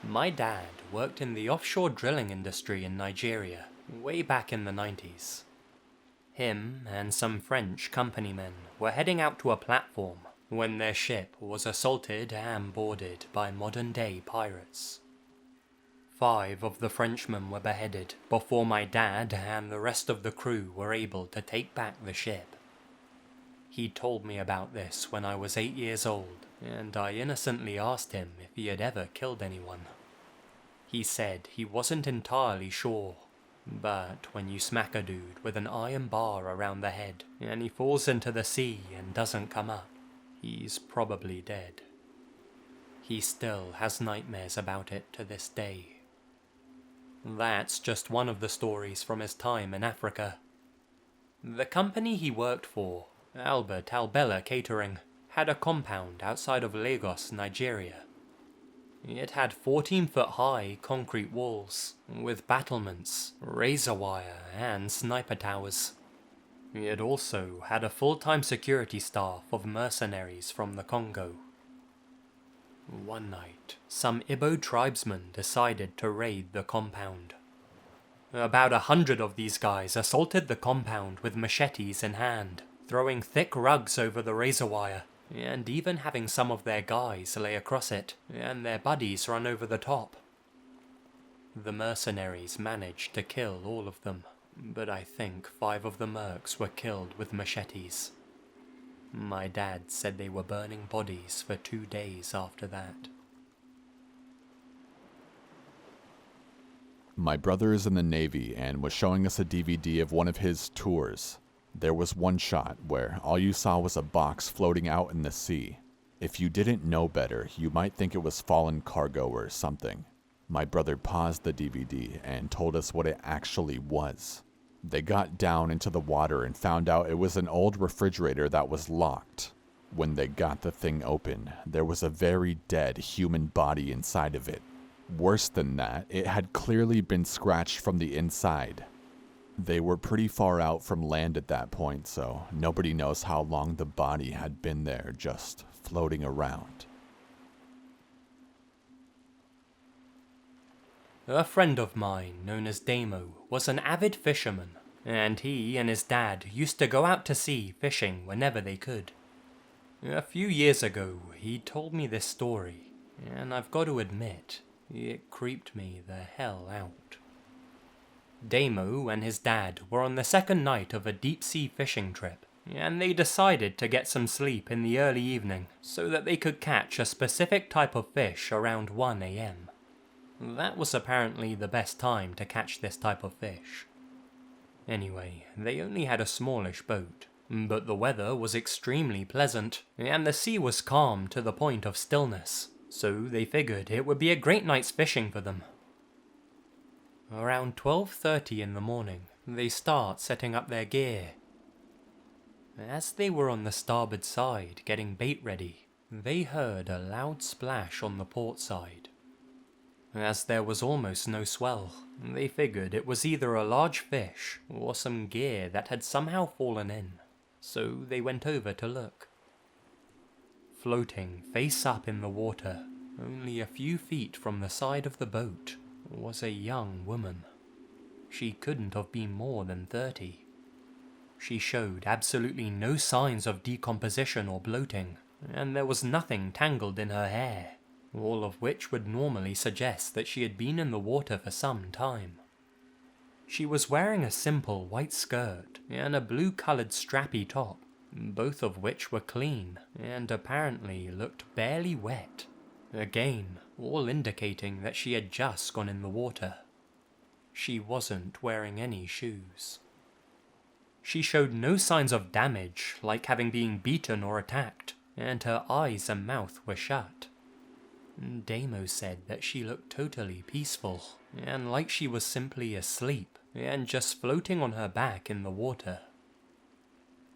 My dad worked in the offshore drilling industry in Nigeria, way back in the 90s. Him and some French company men were heading out to a platform when their ship was assaulted and boarded by modern-day pirates. 5 of the Frenchmen were beheaded before my dad and the rest of the crew were able to take back the ship. He told me about this when I was 8 years old, and I innocently asked him if he had ever killed anyone. He said he wasn't entirely sure, but when you smack a dude with an iron bar around the head and he falls into the sea and doesn't come up, he's probably dead. He still has nightmares about it to this day. That's just one of the stories from his time in Africa. The company he worked for, Albert Albella Catering, had a compound outside of Lagos, Nigeria. It had 14-foot-high concrete walls, with battlements, razor wire, and sniper towers. It also had a full-time security staff of mercenaries from the Congo. One night, some Igbo tribesmen decided to raid the compound. About 100 of these guys assaulted the compound with machetes in hand, throwing thick rugs over the razor wire, and even having some of their guys lay across it, and their buddies run over the top. The mercenaries managed to kill all of them, but I think 5 of the mercs were killed with machetes. My dad said they were burning bodies for 2 days after that. My brother is in the Navy and was showing us a DVD of one of his tours. There was one shot where all you saw was a box floating out in the sea. If you didn't know better, you might think it was fallen cargo or something. My brother paused the DVD and told us what it actually was. They got down into the water and found out it was an old refrigerator that was locked. When they got the thing open, there was a very dead human body inside of it. Worse than that, it had clearly been scratched from the inside. They were pretty far out from land at that point, so nobody knows how long the body had been there, just floating around. A friend of mine, known as Damo, was an avid fisherman, and he and his dad used to go out to sea fishing whenever they could. A few years ago, he told me this story, and I've got to admit, it creeped me the hell out. Damo and his dad were on the second night of a deep-sea fishing trip, and they decided to get some sleep in the early evening so that they could catch a specific type of fish around 1 a.m. That was apparently the best time to catch this type of fish. Anyway, they only had a smallish boat, but the weather was extremely pleasant, and the sea was calm to the point of stillness, so they figured it would be a great night's fishing for them. Around 12:30 in the morning, they start setting up their gear. As they were on the starboard side getting bait ready, they heard a loud splash on the port side. As there was almost no swell, they figured it was either a large fish or some gear that had somehow fallen in, so they went over to look. Floating face up in the water, only a few feet from the side of the boat, was a young woman. She couldn't have been more than 30. She showed absolutely no signs of decomposition or bloating, and there was nothing tangled in her hair, all of which would normally suggest that she had been in the water for some time. She was wearing a simple white skirt and a blue-coloured strappy top, both of which were clean and apparently looked barely wet. Again, all indicating that she had just gone in the water. She wasn't wearing any shoes. She showed no signs of damage, like having been beaten or attacked, and her eyes and mouth were shut. Damo said that she looked totally peaceful, and like she was simply asleep, and just floating on her back in the water.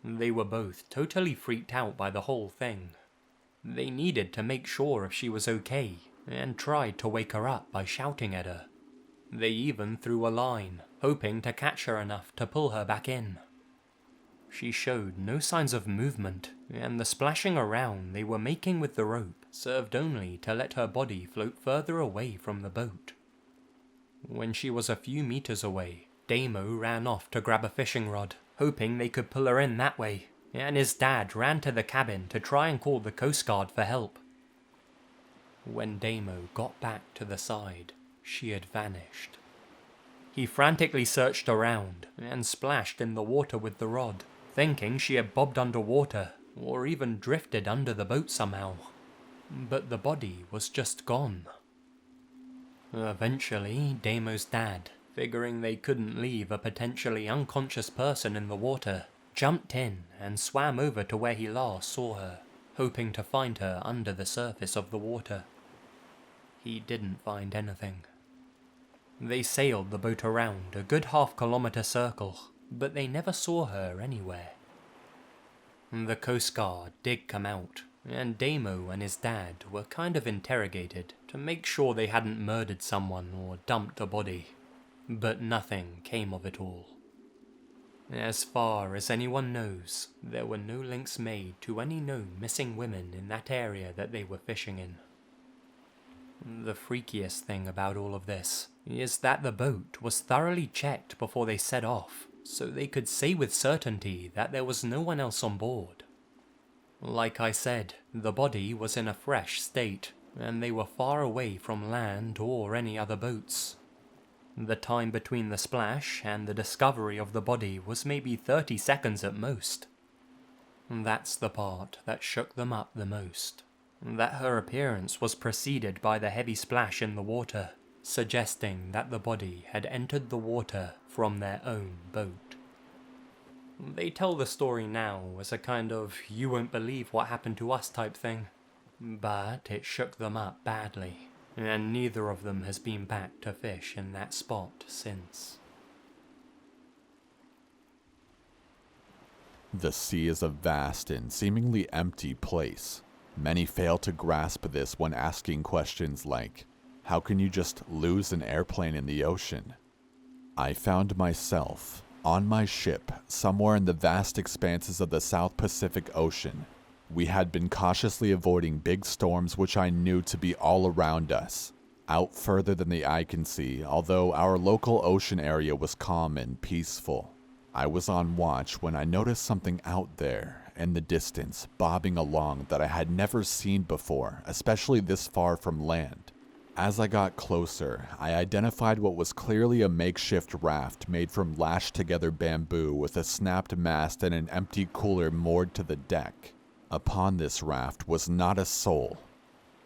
They were both totally freaked out by the whole thing. They needed to make sure if she was okay, and tried to wake her up by shouting at her. They even threw a line, hoping to catch her enough to pull her back in. She showed no signs of movement, and the splashing around they were making with the rope served only to let her body float further away from the boat. When she was a few meters away, Damo ran off to grab a fishing rod, hoping they could pull her in that way, and his dad ran to the cabin to try and call the Coast Guard for help. When Damo got back to the side, she had vanished. He frantically searched around and splashed in the water with the rod, thinking she had bobbed underwater or even drifted under the boat somehow. But the body was just gone. Eventually, Damo's dad, figuring they couldn't leave a potentially unconscious person in the water, jumped in and swam over to where he last saw her, hoping to find her under the surface of the water. He didn't find anything. They sailed the boat around a good half-kilometer circle, but they never saw her anywhere. The Coast Guard did come out, and Damo and his dad were kind of interrogated to make sure they hadn't murdered someone or dumped a body, but nothing came of it all. As far as anyone knows, there were no links made to any known missing women in that area that they were fishing in. The freakiest thing about all of this is that the boat was thoroughly checked before they set off, so they could say with certainty that there was no one else on board. Like I said, the body was in a fresh state, and they were far away from land or any other boats. The time between the splash and the discovery of the body was maybe 30 seconds at most. That's the part that shook them up the most. That her appearance was preceded by the heavy splash in the water, suggesting that the body had entered the water from their own boat. They tell the story now as a kind of "you won't believe what happened to us" type thing, but it shook them up badly, and neither of them has been back to fish in that spot since. The sea is a vast and seemingly empty place. Many fail to grasp this when asking questions like, how can you just lose an airplane in the ocean? I found myself on my ship somewhere in the vast expanses of the South Pacific Ocean. We had been cautiously avoiding big storms which I knew to be all around us, out further than the eye can see, although our local ocean area was calm and peaceful. I was on watch when I noticed something out there in the distance, bobbing along, that I had never seen before, especially this far from land. As I got closer, I identified what was clearly a makeshift raft made from lashed together bamboo with a snapped mast and an empty cooler moored to the deck. Upon this raft was not a soul.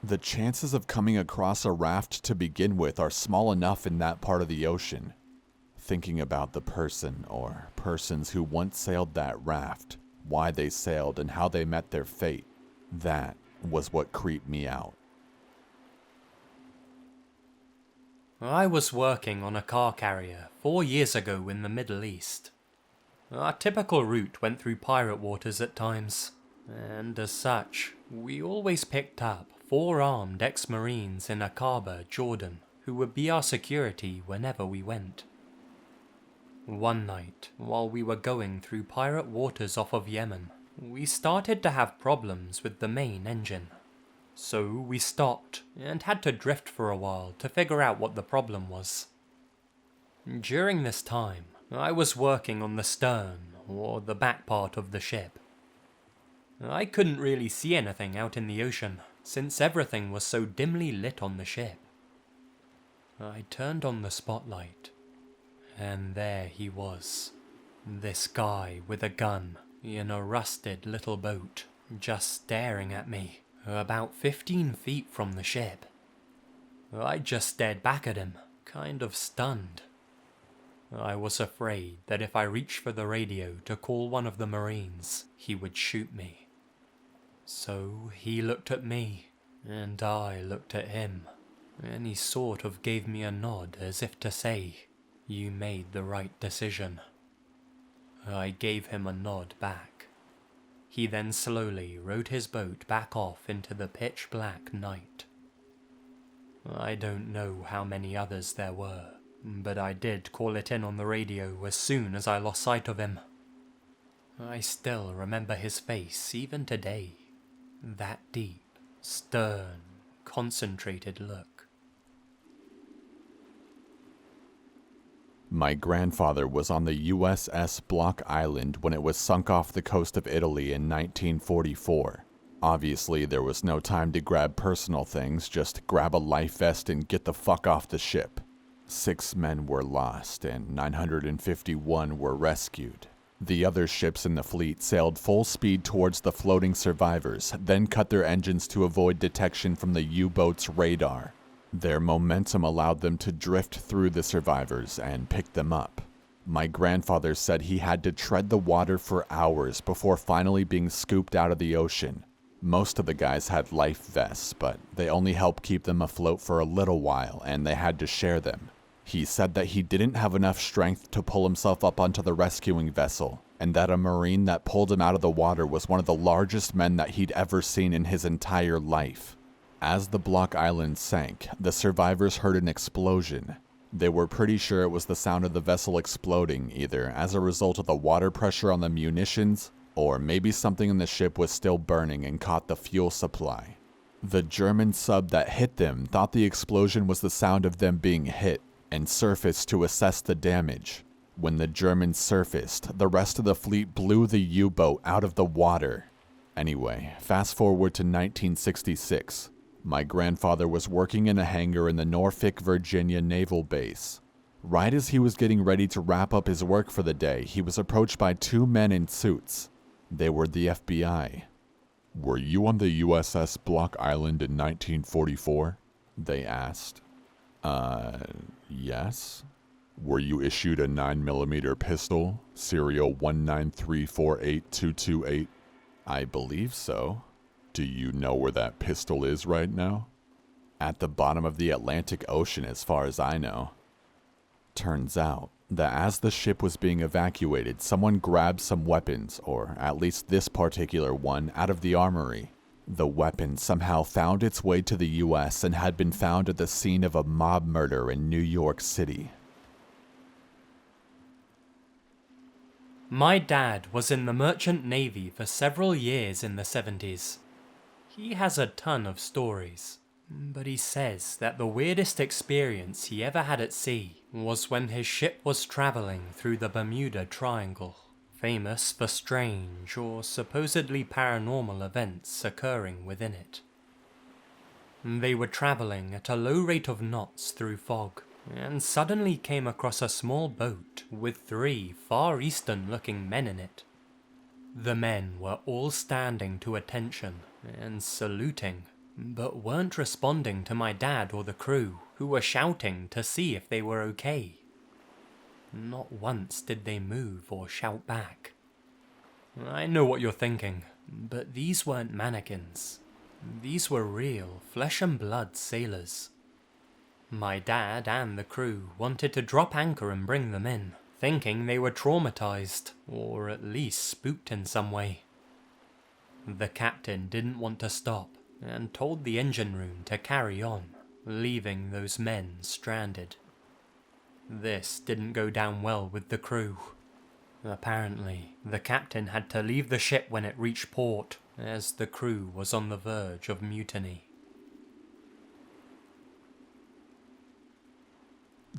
The chances of coming across a raft to begin with are small enough in that part of the ocean. Thinking about the person or persons who once sailed that raft, why they sailed and how they met their fate, that was what creeped me out. I was working on a car carrier 4 years ago in the Middle East. Our typical route went through pirate waters at times, and as such, we always picked up 4 armed ex-Marines in Aqaba, Jordan, who would be our security whenever we went. One night, while we were going through pirate waters off of Yemen, we started to have problems with the main engine. So we stopped and had to drift for a while to figure out what the problem was. During this time, I was working on the stern, or the back part of the ship. I couldn't really see anything out in the ocean, since everything was so dimly lit on the ship. I turned on the spotlight, and there he was. This guy with a gun, in a rusted little boat, just staring at me, about 15 feet from the ship. I just stared back at him, kind of stunned. I was afraid that if I reached for the radio to call one of the Marines, he would shoot me. So he looked at me, and I looked at him, and he sort of gave me a nod as if to say, "You made the right decision." I gave him a nod back. He then slowly rowed his boat back off into the pitch-black night. I don't know how many others there were, but I did call it in on the radio as soon as I lost sight of him. I still remember his face even today. That deep, stern, concentrated look. My grandfather was on the USS Block Island when it was sunk off the coast of Italy in 1944. Obviously, there was no time to grab personal things, just grab a life vest and get the fuck off the ship. 6 men were lost and 951 were rescued. The other ships in the fleet sailed full speed towards the floating survivors, then cut their engines to avoid detection from the U-boat's radar. Their momentum allowed them to drift through the survivors and pick them up. My grandfather said he had to tread the water for hours before finally being scooped out of the ocean. Most of the guys had life vests, but they only helped keep them afloat for a little while, and they had to share them. He said that he didn't have enough strength to pull himself up onto the rescuing vessel, and that a Marine that pulled him out of the water was one of the largest men that he'd ever seen in his entire life. As the Block Island sank, the survivors heard an explosion. They were pretty sure it was the sound of the vessel exploding, either as a result of the water pressure on the munitions, or maybe something in the ship was still burning and caught the fuel supply. The German sub that hit them thought the explosion was the sound of them being hit, and surfaced to assess the damage. When the Germans surfaced, the rest of the fleet blew the U-boat out of the water. Anyway, fast forward to 1966. My grandfather was working in a hangar in the Norfolk, Virginia Naval Base. Right as he was getting ready to wrap up his work for the day, he was approached by 2 men in suits. They were the FBI. "Were you on the USS Block Island in 1944? They asked. Yes. Were you issued a 9mm pistol, serial 193482228? I believe so. Do you know where that pistol is right now? At the bottom of the Atlantic Ocean, as far as I know. Turns out that as the ship was being evacuated, someone grabbed some weapons, or at least this particular one, out of the armory. The weapon somehow found its way to the US and had been found at the scene of a mob murder in New York City. My dad was in the Merchant Navy for several years in the 70s. He has a ton of stories, but he says that the weirdest experience he ever had at sea was when his ship was traveling through the Bermuda Triangle, famous for strange or supposedly paranormal events occurring within it. They were traveling at a low rate of knots through fog, and suddenly came across a small boat with 3 Far Eastern-looking men in it. The men were all standing to attention and saluting, but weren't responding to my dad or the crew, who were shouting to see if they were okay. Not once did they move or shout back. I know what you're thinking, but these weren't mannequins. These were real, flesh and blood sailors. My dad and the crew wanted to drop anchor and bring them in, thinking they were traumatized, or at least spooked in some way. The captain didn't want to stop, and told the engine room to carry on, leaving those men stranded. This didn't go down well with the crew. Apparently, the captain had to leave the ship when it reached port, as the crew was on the verge of mutiny.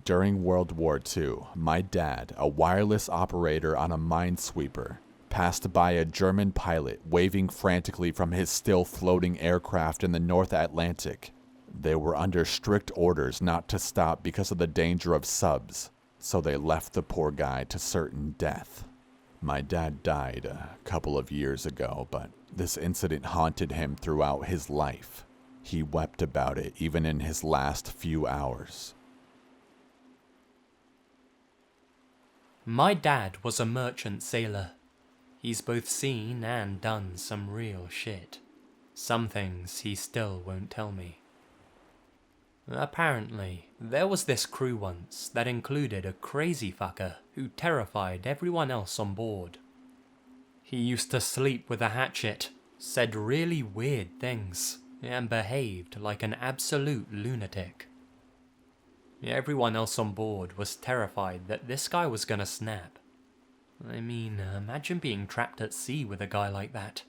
During World War II, my dad, a wireless operator on a minesweeper, passed by a German pilot waving frantically from his still floating aircraft in the North Atlantic. They were under strict orders not to stop because of the danger of subs, so they left the poor guy to certain death. My dad died a couple of years ago, but this incident haunted him throughout his life. He wept about it even in his last few hours. My dad was a merchant sailor. He's both seen and done some real shit. Some things he still won't tell me. Apparently, there was this crew once that included a crazy fucker who terrified everyone else on board. He used to sleep with a hatchet, said really weird things, and behaved like an absolute lunatic. Everyone else on board was terrified that this guy was gonna snap. I mean, imagine being trapped at sea with a guy like that.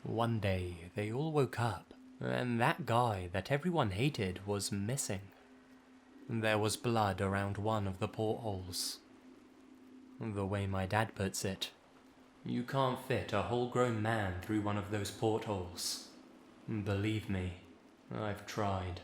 One day, they all woke up, and that guy that everyone hated was missing. There was blood around one of the portholes. The way my dad puts it, you can't fit a whole grown man through one of those portholes. Believe me, I've tried.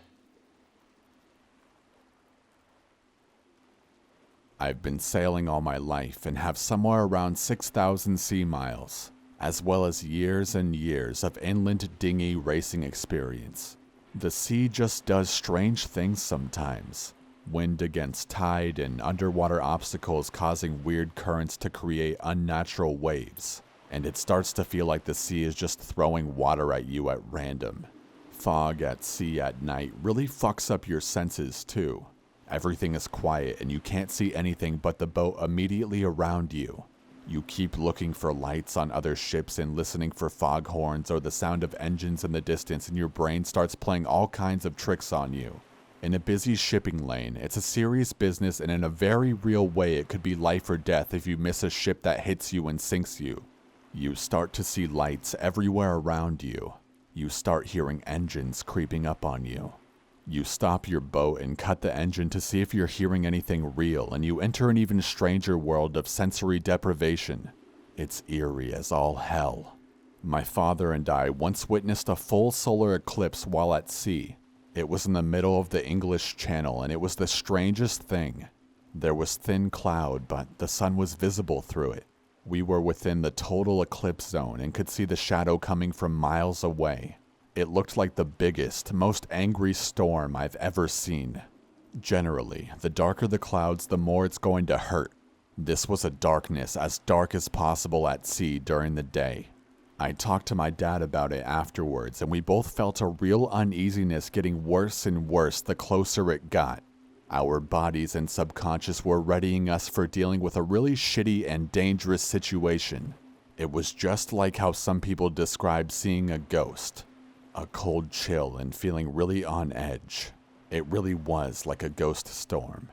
I've been sailing all my life and have somewhere around 6,000 sea miles, as well as years and years of inland dinghy racing experience. The sea just does strange things sometimes. Wind against tide and underwater obstacles causing weird currents to create unnatural waves, and it starts to feel like the sea is just throwing water at you at random. Fog at sea at night really fucks up your senses too. Everything is quiet and you can't see anything but the boat immediately around you. You keep looking for lights on other ships and listening for foghorns or the sound of engines in the distance, and your brain starts playing all kinds of tricks on you. In a busy shipping lane, it's a serious business, and in a very real way it could be life or death if you miss a ship that hits you and sinks you. You start to see lights everywhere around you. You start hearing engines creeping up on you. You stop your boat and cut the engine to see if you're hearing anything real, and you enter an even stranger world of sensory deprivation. It's eerie as all hell. My father and I once witnessed a full solar eclipse while at sea. It was in the middle of the English Channel, and it was the strangest thing. There was thin cloud, but the sun was visible through it. We were within the total eclipse zone and could see the shadow coming from miles away. It looked like the biggest, most angry storm I've ever seen. Generally, the darker the clouds, the more it's going to hurt. This was a darkness as dark as possible at sea during the day. I talked to my dad about it afterwards, and we both felt a real uneasiness getting worse and worse the closer it got. Our bodies and subconscious were readying us for dealing with a really shitty and dangerous situation. It was just like how some people describe seeing a ghost. A cold chill and feeling really on edge. It really was like a ghost storm.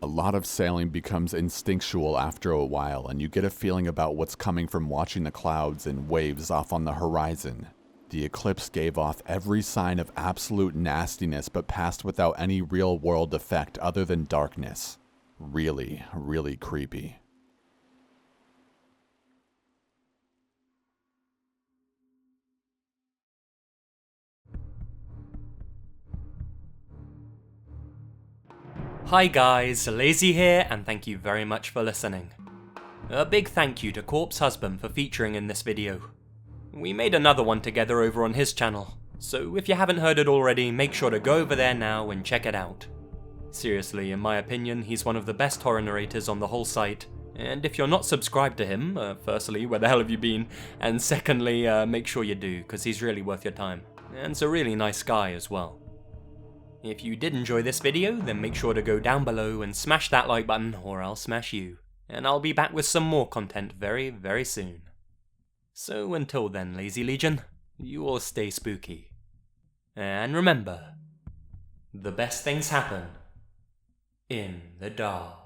A lot of sailing becomes instinctual after a while, and you get a feeling about what's coming from watching the clouds and waves off on the horizon. The eclipse gave off every sign of absolute nastiness but passed without any real-world effect other than darkness. Really, really creepy. Hi guys, Lazy here, and thank you very much for listening. A big thank you to Corpse Husband for featuring in this video. We made another one together over on his channel, so if you haven't heard it already, make sure to go over there now and check it out. Seriously, in my opinion, he's one of the best horror narrators on the whole site, and if you're not subscribed to him, firstly, where the hell have you been? And secondly, make sure you do, because he's really worth your time, and he's a really nice guy as well. If you did enjoy this video, then make sure to go down below and smash that like button, or I'll smash you. And I'll be back with some more content very, very soon. So until then, Lazy Legion, you all stay spooky. And remember, the best things happen in the dark.